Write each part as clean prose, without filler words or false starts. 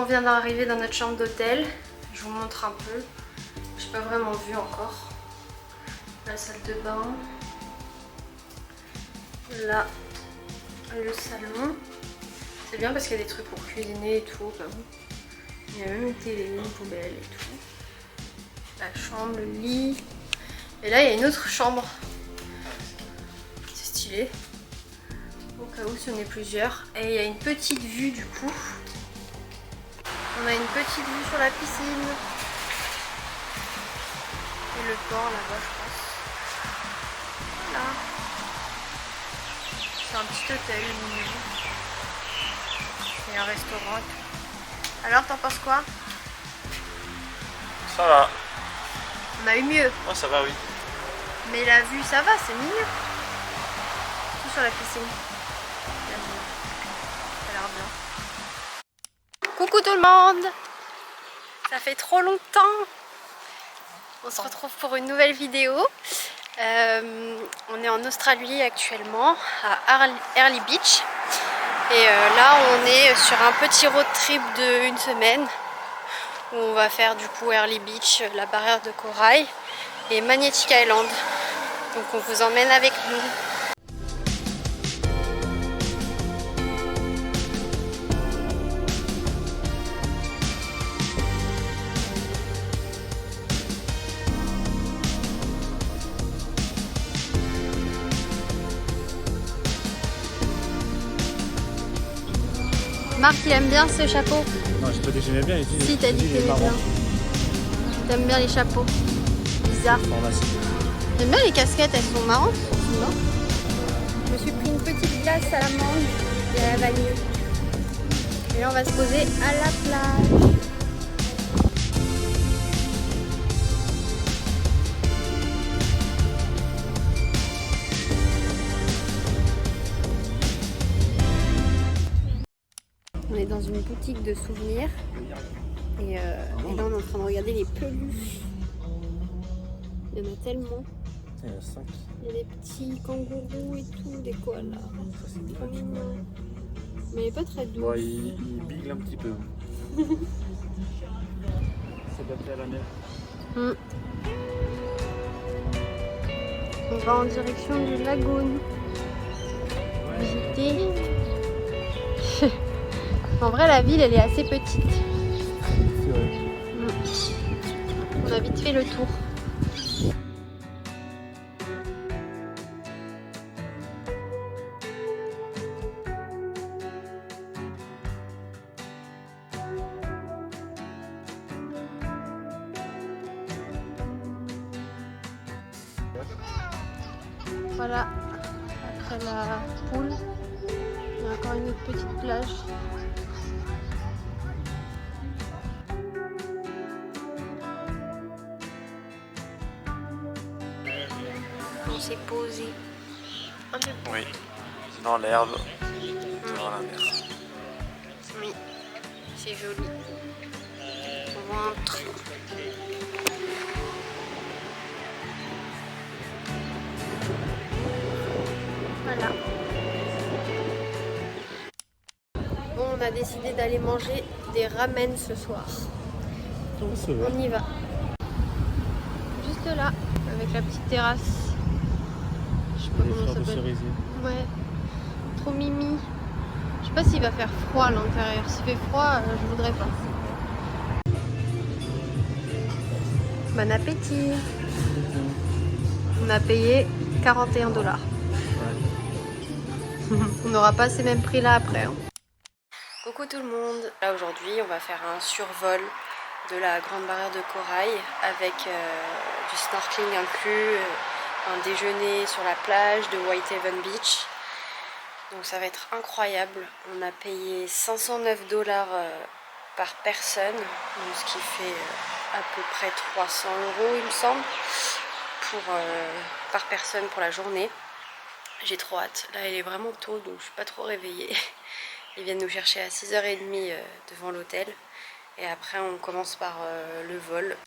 on vient d'arriver dans notre chambre d'hôtel. Je vous montre un peu. J'ai pas vraiment vu encore. La salle de bain. Là, le salon. C'est bien parce qu'il y a des trucs pour cuisiner et tout. Il y a même une télé, une poubelle et tout. La chambre, le lit. Et là, il y a une autre chambre. C'est stylé. Au cas où, si on est plusieurs. Et il y a une petite vue du coup. On a une petite vue sur la piscine. Et le port là-bas, je pense. Voilà. C'est un petit hôtel, mignon. Et un restaurant. Alors, t'en penses quoi? Ça va. On a eu mieux. Ouais, ça va, oui. Mais la vue, ça va, c'est mignon. Tout sur la piscine. Ça a l'air bien. Coucou tout le monde! Ça fait trop longtemps. On se retrouve pour une nouvelle vidéo. On est en Australie actuellement, à Early Beach. Et là, on est sur un petit road trip de 1 semaine. Où on va faire du coup Early Beach, la barrière de corail et Magnetic Island. Donc on vous emmène avec nous. Marc, il aime bien ce chapeau. Non, j'ai pas dit que j'aimais bien. Si, t'as dit que t'aimais bien. T'aimes bien les chapeaux bizarres. J'aime bien les casquettes, elles sont marrantes. Je me suis pris une petite glace à la mangue et à la vanille. Et là, on va se poser à la plage. On est dans une boutique de souvenirs et là on est en train de regarder les peluches. Il y en a tellement. Il y en a 5. Il y a des petits kangourous et tout, des koalas. C'est trop mignon. Mais il n'est pas très doux. Bon, il bigle un petit peu. C'est adapté à la mer. On va en direction du lagoon. Visiter. En vrai, la ville, elle est assez petite. C'est vrai. On a vite fait le tour. Voilà, après la poule, il y a encore une autre petite plage. On s'est posé. Oui, dans l'herbe, devant la mer. Oui, c'est joli. On rentre. Voilà. Bon, on a décidé d'aller manger des ramen ce soir. Donc on y va. Juste là, avec la petite terrasse. Je sais pas comment ça s'appelle. Ouais, trop mimi. Je sais pas s'il va faire froid à l'intérieur. S'il fait froid, je voudrais pas. Bon appétit. On a payé 41 $. On n'aura pas ces mêmes prix là après. Hein. Coucou tout le monde. Là aujourd'hui, on va faire un survol de la grande barrière de corail avec du snorkeling inclus, un déjeuner sur la plage de Whitehaven Beach. Donc ça va être incroyable. On a payé 509 $ par personne, donc ce qui fait à peu près 300 € il me semble, par personne pour la journée. J'ai trop hâte. Là il est vraiment tôt donc je suis pas trop réveillée. Ils viennent nous chercher à 6h30 devant l'hôtel et après on commence par le vol.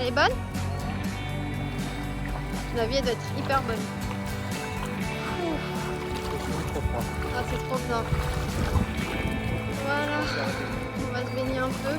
Elle est bonne? La vie elle doit être hyper bonne. Ah c'est trop bien. Voilà, on va se baigner un peu.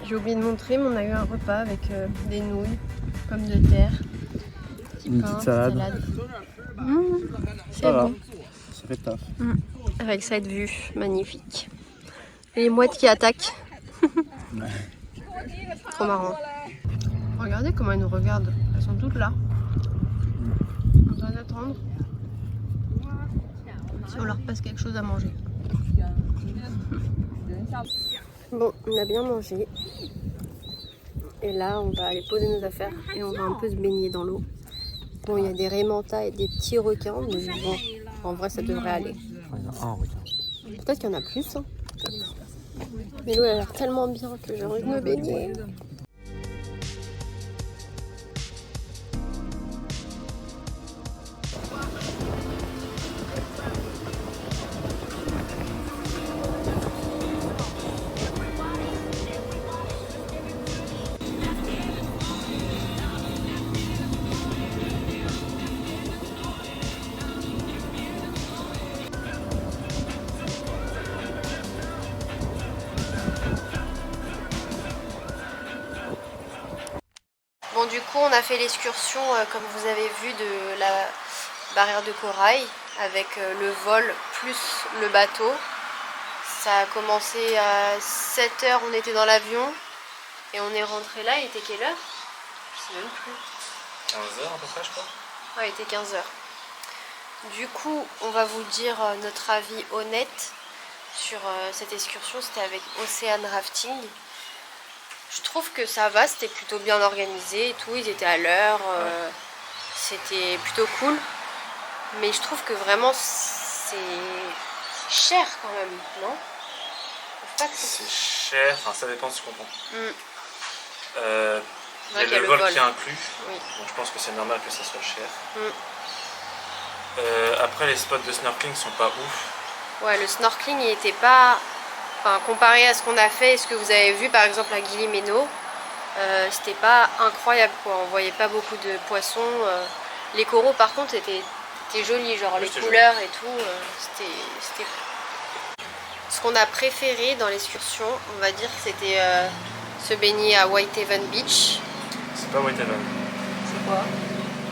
J'ai oublié de montrer, mais on a eu un repas avec des nouilles, pommes de terre, petit Une pain, petite salade. C'est Voilà. bon. Ça fait taf. Avec cette vue magnifique. Et les mouettes qui attaquent. Trop marrant. Regardez comment elles nous regardent. Elles sont toutes là. On doit attendre. Si on leur passe quelque chose à manger. Bon, on a bien mangé. Et là, on va aller poser nos affaires et on va un peu se baigner dans l'eau. Bon, il y a des raimentas et des petits requins, mais bon, en vrai, ça devrait aller. Il y en a un requin. Peut-être qu'il y en a plus. Hein. Mais l'eau elle a l'air tellement bien que j'ai envie de me baigner. Bon, du coup, on a fait l'excursion, comme vous avez vu, de la barrière de corail avec le vol plus le bateau. Ça a commencé à 7 h, on était dans l'avion et on est rentré là. Il était quelle heure? Je sais même plus. 15 h à peu près, je crois. Ouais, il était 15 h. Du coup, on va vous dire notre avis honnête sur cette excursion. C'était avec Ocean Rafting. Je trouve que ça va, c'était plutôt bien organisé et tout, ils étaient à l'heure, c'était plutôt cool. Mais je trouve que vraiment c'est cher quand même, non? Je trouve pas que C'est cher, enfin ça dépend de ce qu'on prend. Il y a qu'il y a le le vol vol. qui est inclus, Oui. donc je pense que c'est normal que ça soit cher. Après les spots de snorkeling sont pas ouf. Ouais, le snorkeling il était pas... Enfin, comparé à ce qu'on a fait et ce que vous avez vu par exemple à Guillemeno, c'était pas incroyable quoi, on voyait pas beaucoup de poissons. Les coraux par contre étaient jolis, genre les couleurs joli. Et tout, c'était... Ce qu'on a préféré dans l'excursion, on va dire que c'était se baigner à Whitehaven Beach. C'est pas Whitehaven. C'est quoi?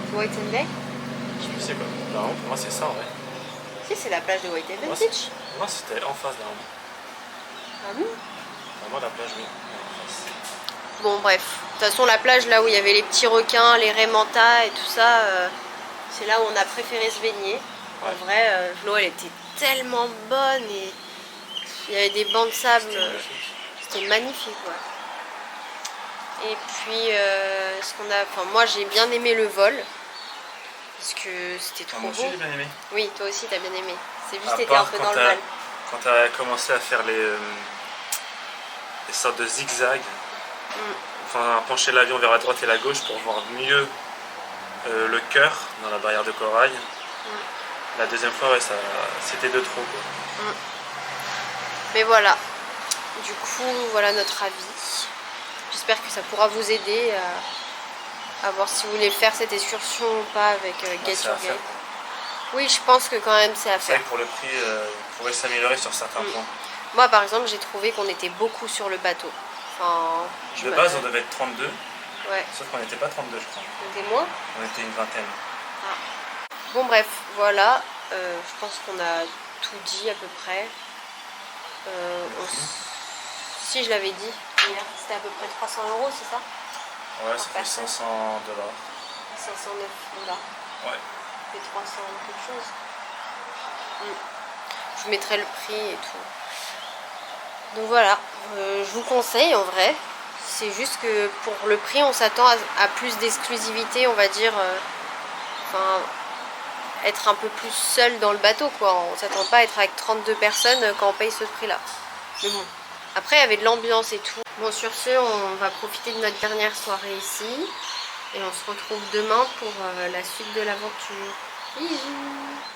C'est Whitehaven Bay? Je sais c'est quoi. Non, pour moi c'est ça en vrai. Si, c'est la plage de Whitehaven moi, Beach. Moi c'était en face d'un. Ah bon? Moi la plage, oui. Bon bref, de toute façon la plage là où il y avait les petits requins, les raimentas et tout ça, c'est là où on a préféré se baigner. Ouais. En vrai, l'eau elle était tellement bonne et il y avait des bancs de sable, c'était magnifique. Ouais. Et puis ce qu'on a, enfin moi j'ai bien aimé le vol parce que c'était trop beau. Moi aussi j'ai bien aimé. Oui, toi aussi t'as bien aimé. C'est juste t'étais un peu dans le mal. Quand tu as commencé à faire les sortes de zigzags, enfin pencher l'avion vers la droite et la gauche pour voir mieux le cœur dans la barrière de corail. La deuxième fois, ouais, c'était de trop. Quoi. Mais voilà, du coup, voilà notre avis. J'espère que ça pourra vous aider à voir si vous voulez faire cette excursion ou pas avec Get Your Guide. Oui, je pense que quand même c'est à faire. C'est vrai que pour le prix, on pourrait s'améliorer sur certains points. Moi, par exemple, j'ai trouvé qu'on était beaucoup sur le bateau. Enfin, de base, on devait être 32. Ouais. Sauf qu'on n'était pas 32, je crois. On était moins? On était une vingtaine. Ah. Bon, bref, voilà. Je pense qu'on a tout dit à peu près. Si je l'avais dit hier, c'était à peu près 300 €, c'est ça? Ouais, ça fait 500 $. 509 $. Ouais. Ça fait 300 quelque chose. Je vous mettrai le prix et tout. Donc voilà, je vous conseille en vrai. C'est juste que pour le prix, on s'attend à plus d'exclusivité, on va dire. Enfin, être un peu plus seul dans le bateau, quoi. On s'attend pas à être avec 32 personnes quand on paye ce prix-là. Mais bon, après il y avait de l'ambiance et tout. Bon, sur ce, on va profiter de notre dernière soirée ici. Et on se retrouve demain pour la suite de l'aventure. Bisous!